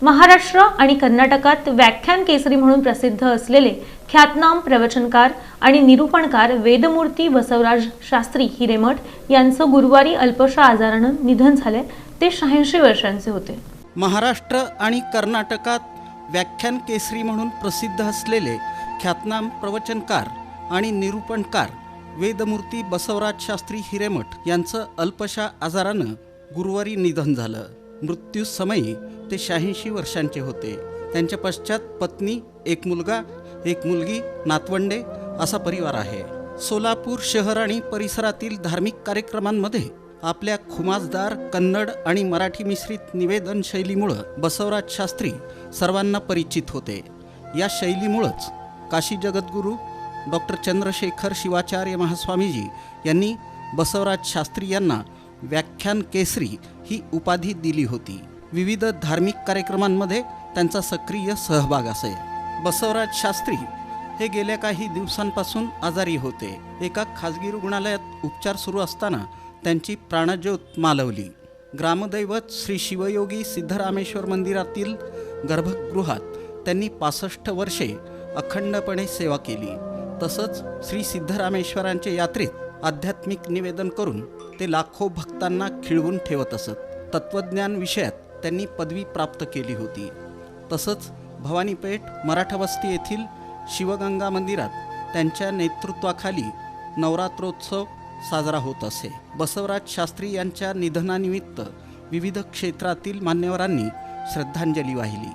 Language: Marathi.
महाराष्ट्र आणि कर्नाटकात व्याख्यान केसरी म्हणून प्रसिद्ध असलेले ख्यातनाम प्रवचनकार आणि निरूपणकार वेदमूर्ती बसवराज शास्त्री हिरेमठ यांचं गुरुवारी अल्पशा आजारानं निधन झाले। ते 86 वर्षांचे होते। महाराष्ट्र आणि कर्नाटकात व्याख्यान केसरी म्हणून प्रसिद्ध असलेले ख्यातनाम प्रवचनकार आणि निरूपणकार वेदमूर्ती बसवराज शास्त्री हिरेमठ यांचं अल्पशा आजारानं गुरुवारी निधन झालं। मृत्यूसमयी ते 86 वर्षांचे होते। त्यांच्या पश्चात पत्नी, एक मुलगा, एक मुलगी, नातवंडे असा परिवार आहे। सोलापूर शहर आणि परिसरातील धार्मिक कार्यक्रमांमध्ये आपल्या खुमासदार कन्नड आणि मराठी मिश्रित निवेदन शैलीमुळे बसवराज शास्त्री सर्वांना परिचित होते। या शैलीमुळेच काशी जगद्गुरू डॉक्टर चंद्रशेखर शिवाचार्य महास्वामीजी यांनी बसवराज शास्त्री यांना व्याख्यान केसरी ही उपाधी दिली होती। विविध धार्मिक कार्यक्रमांमध्ये त्यांचा सक्रिय सहभाग असे। बसवराज शास्त्री हे गेल्या काही दिवसांपासून आजारी होते। एका खाजगी रुग्णालयात उपचार सुरू असताना त्यांची प्राणज्योत मालवली। ग्रामदैवत श्री शिवयोगी सिद्धरामेश्वर मंदिरातील गर्भगृहात त्यांनी 65 वर्षे अखंडपणे सेवा केली। तसंच श्री सिद्धरामेश्वरांच्या यात्रेत आध्यात्मिक निवेदन करून ते लाखो भक्तांना खिळवून ठेवत असत। तत्वज्ञान विषयात त्यांनी पदवी प्राप्त केली होती। तसंच भवानीपेठ मराठा वस्ती येथील शिवगंगा मंदिरात त्यांच्या नेतृत्वाखाली नवरात्रोत्सव साजरा होत असे। बसवराज शास्त्री यांच्या निधनानिमित्त विविध क्षेत्रातील मान्यवरांनी श्रद्धांजली वाहिली।